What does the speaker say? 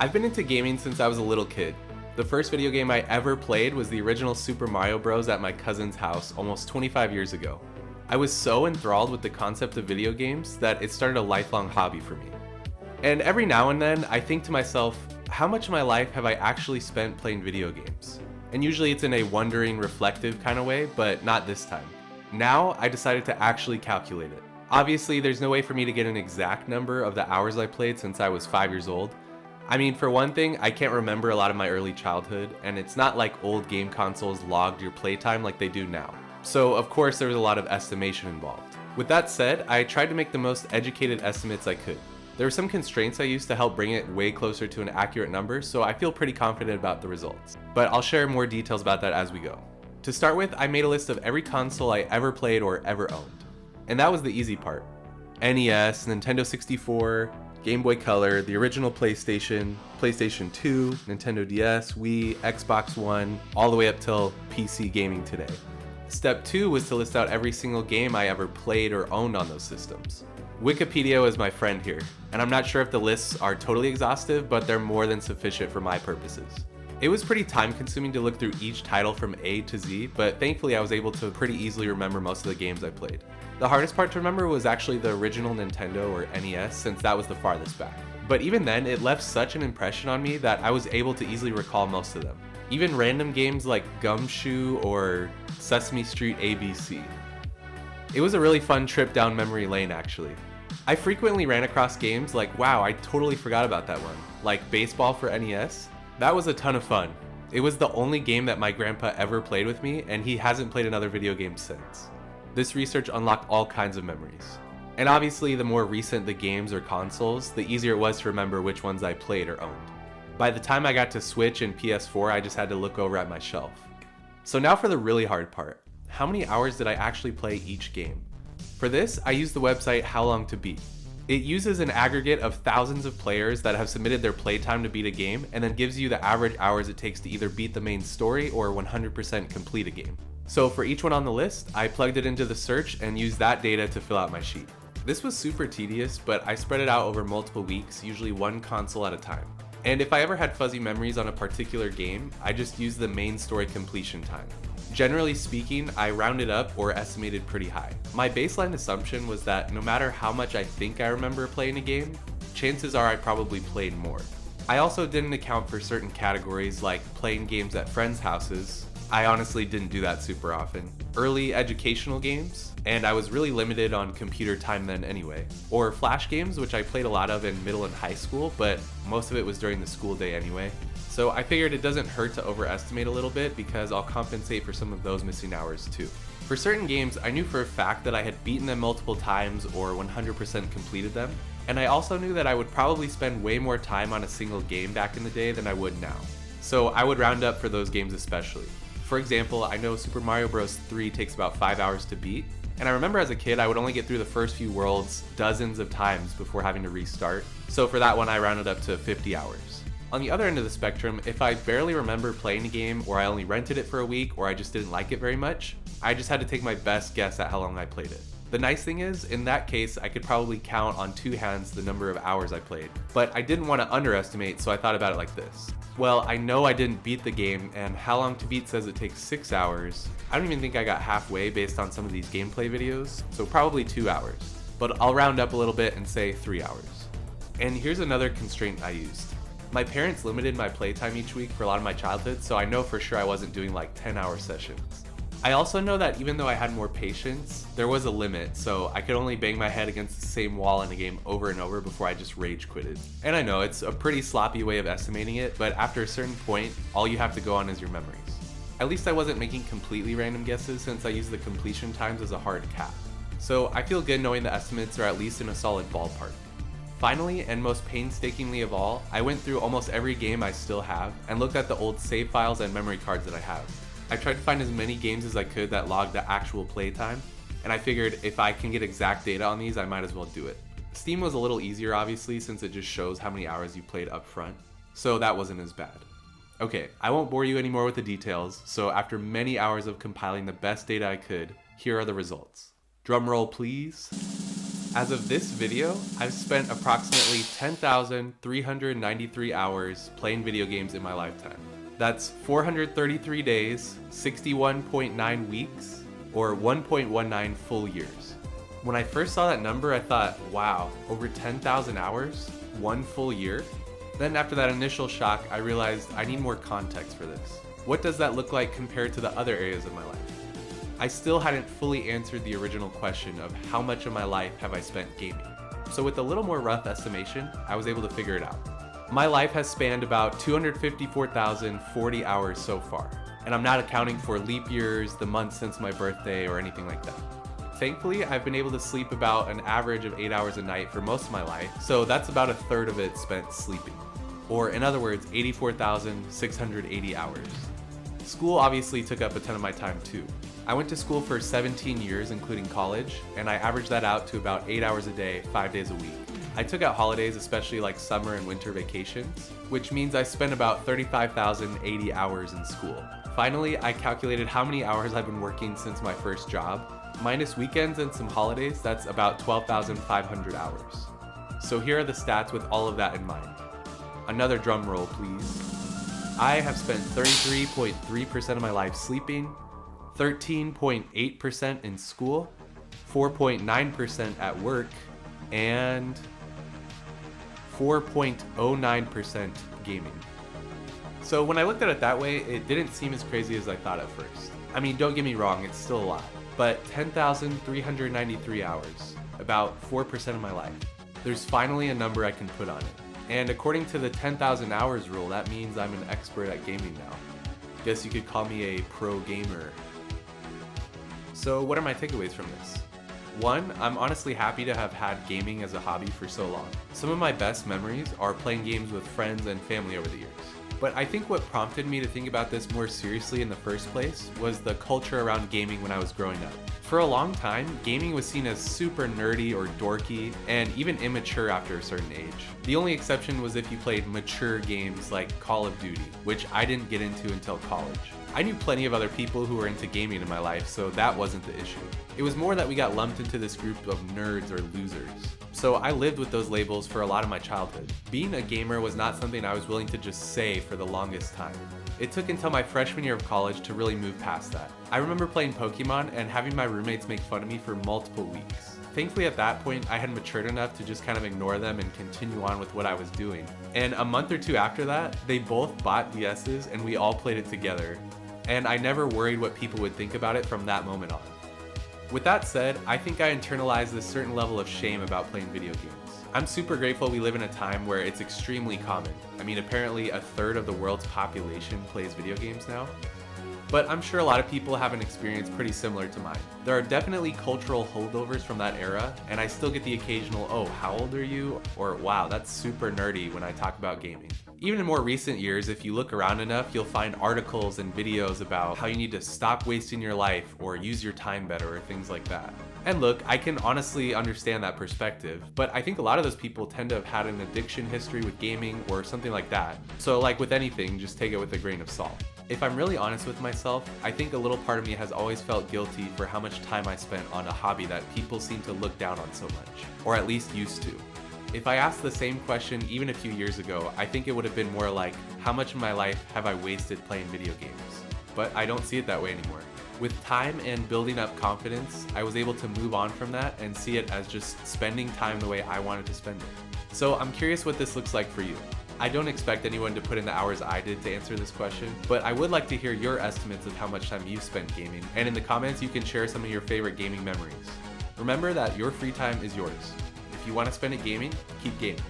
I've been into gaming since I was a little kid. The first video game I ever played was the original Super Mario Bros. At my cousin's house almost 25 years ago. I was so enthralled with the concept of video games that it started a lifelong hobby for me. And every now and then, I think to myself, how much of my life have I actually spent playing video games? And usually it's in a wondering, reflective kind of way, but not this time. Now, I decided to actually calculate it. Obviously, there's no way for me to get an exact number of the hours I played since I was 5 years old. I mean, for one thing, I can't remember a lot of my early childhood, and it's not like old game consoles logged your playtime like they do now. So, of course, there was a lot of estimation involved. With that said, I tried to make the most educated estimates I could. There were some constraints I used to help bring it way closer to an accurate number, so I feel pretty confident about the results. But I'll share more details about that as we go. To start with, I made a list of every console I ever played or ever owned. And that was the easy part. NES, Nintendo 64, Game Boy Color, the original PlayStation, PlayStation 2, Nintendo DS, Wii, Xbox One, all the way up till PC gaming today. Step 2 was to list out every single game I ever played or owned on those systems. Wikipedia is my friend here, and I'm not sure if the lists are totally exhaustive, but they're more than sufficient for my purposes. It was pretty time consuming to look through each title from A to Z, but thankfully I was able to pretty easily remember most of the games I played. The hardest part to remember was actually the original Nintendo or NES, since that was the farthest back. But even then, it left such an impression on me that I was able to easily recall most of them. Even random games like Gumshoe or Sesame Street ABC. It was a really fun trip down memory lane actually. I frequently ran across games like, wow, I totally forgot about that one, like baseball for NES. That was a ton of fun. It was the only game that my grandpa ever played with me, and he hasn't played another video game since. This research unlocked all kinds of memories. And obviously, the more recent the games or consoles, the easier it was to remember which ones I played or owned. By the time I got to Switch and PS4, I just had to look over at my shelf. So now for the really hard part. How many hours did I actually play each game? For this, I used the website How Long to Beat. It uses an aggregate of thousands of players that have submitted their playtime to beat a game, and then gives you the average hours it takes to either beat the main story or 100% complete a game. So for each one on the list, I plugged it into the search and used that data to fill out my sheet. This was super tedious, but I spread it out over multiple weeks, usually one console at a time. And if I ever had fuzzy memories on a particular game, I just used the main story completion time. Generally speaking, I rounded up or estimated pretty high. My baseline assumption was that no matter how much I think I remember playing a game, chances are I probably played more. I also didn't account for certain categories like playing games at friends' houses. I honestly didn't do that super often. Early educational games, and I was really limited on computer time then anyway. Or flash games, which I played a lot of in middle and high school, but most of it was during the school day anyway. So I figured it doesn't hurt to overestimate a little bit because I'll compensate for some of those missing hours too. For certain games, I knew for a fact that I had beaten them multiple times or 100% completed them, and I also knew that I would probably spend way more time on a single game back in the day than I would now. So I would round up for those games especially. For example, I know Super Mario Bros. 3 takes about 5 hours to beat, and I remember as a kid I would only get through the first few worlds dozens of times before having to restart, so for that one I rounded up to 50 hours. On the other end of the spectrum, if I barely remember playing a game, or I only rented it for a week, or I just didn't like it very much, I just had to take my best guess at how long I played it. The nice thing is, in that case, I could probably count on two hands the number of hours I played, but I didn't want to underestimate, so I thought about it like this. Well, I know I didn't beat the game, and How Long to Beat says it takes 6 hours. I don't even think I got halfway based on some of these gameplay videos, so probably 2 hours. But I'll round up a little bit and say 3 hours. And here's another constraint I used. My parents limited my playtime each week for a lot of my childhood, so I know for sure I wasn't doing like 10-hour sessions. I also know that even though I had more patience, there was a limit, so I could only bang my head against the same wall in a game over and over before I just rage quitted. And I know, it's a pretty sloppy way of estimating it, but after a certain point, all you have to go on is your memories. At least I wasn't making completely random guesses since I used the completion times as a hard cap. So I feel good knowing the estimates are at least in a solid ballpark. Finally, and most painstakingly of all, I went through almost every game I still have and looked at the old save files and memory cards that I have. I tried to find as many games as I could that logged the actual playtime, and I figured if I can get exact data on these, I might as well do it. Steam was a little easier obviously since it just shows how many hours you played up front, so that wasn't as bad. Okay, I won't bore you anymore with the details, so after many hours of compiling the best data I could, here are the results. Drum roll please. As of this video, I've spent approximately 10,393 hours playing video games in my lifetime. That's 433 days, 61.9 weeks, or 1.19 full years. When I first saw that number, I thought, wow, over 10,000 hours? One full year? Then after that initial shock, I realized I need more context for this. What does that look like compared to the other areas of my life? I still hadn't fully answered the original question of how much of my life have I spent gaming. So with a little more rough estimation, I was able to figure it out. My life has spanned about 254,040 hours so far, and I'm not accounting for leap years, the months since my birthday, or anything like that. Thankfully, I've been able to sleep about an average of 8 hours a night for most of my life, so that's about a third of it spent sleeping. Or in other words, 84,680 hours. School obviously took up a ton of my time too. I went to school for 17 years, including college, and I averaged that out to about 8 hours a day, 5 days a week. I took out holidays, especially like summer and winter vacations, which means I spent about 35,080 hours in school. Finally, I calculated how many hours I've been working since my first job. Minus weekends and some holidays, that's about 12,500 hours. So here are the stats with all of that in mind. Another drum roll, please. I have spent 33.3% of my life sleeping, 13.8% in school, 4.9% at work, and 4.09% gaming. So when I looked at it that way, it didn't seem as crazy as I thought at first. I mean, don't get me wrong, it's still a lot, but 10,393 hours, about 4% of my life. There's finally a number I can put on it. And according to the 10,000 hours rule, that means I'm an expert at gaming now. Guess you could call me a pro gamer. So what are my takeaways from this? One, I'm honestly happy to have had gaming as a hobby for so long. Some of my best memories are playing games with friends and family over the years. But I think what prompted me to think about this more seriously in the first place was the culture around gaming when I was growing up. For a long time, gaming was seen as super nerdy or dorky, and even immature after a certain age. The only exception was if you played mature games like Call of Duty, which I didn't get into until college. I knew plenty of other people who were into gaming in my life, so that wasn't the issue. It was more that we got lumped into this group of nerds or losers. So I lived with those labels for a lot of my childhood. Being a gamer was not something I was willing to just say for the longest time. It took until my freshman year of college to really move past that. I remember playing Pokemon and having my roommates make fun of me for multiple weeks. Thankfully at that point, I had matured enough to just kind of ignore them and continue on with what I was doing. And a month or two after that, they both bought DS's and we all played it together. And I never worried what people would think about it from that moment on. With that said, I think I internalized this certain level of shame about playing video games. I'm super grateful we live in a time where it's extremely common. I mean, apparently a third of the world's population plays video games now. But I'm sure a lot of people have an experience pretty similar to mine. There are definitely cultural holdovers from that era, and I still get the occasional, oh, how old are you? Or wow, that's super nerdy when I talk about gaming. Even in more recent years, if you look around enough, you'll find articles and videos about how you need to stop wasting your life or use your time better or things like that. And look, I can honestly understand that perspective, but I think a lot of those people tend to have had an addiction history with gaming or something like that. So like with anything, just take it with a grain of salt. If I'm really honest with myself, I think a little part of me has always felt guilty for how much time I spent on a hobby that people seem to look down on so much, or at least used to. If I asked the same question even a few years ago, I think it would have been more like, how much of my life have I wasted playing video games? But I don't see it that way anymore. With time and building up confidence, I was able to move on from that and see it as just spending time the way I wanted to spend it. So I'm curious what this looks like for you. I don't expect anyone to put in the hours I did to answer this question, but I would like to hear your estimates of how much time you've spent gaming, and in the comments you can share some of your favorite gaming memories. Remember that your free time is yours. If you want to spend it gaming, keep gaming.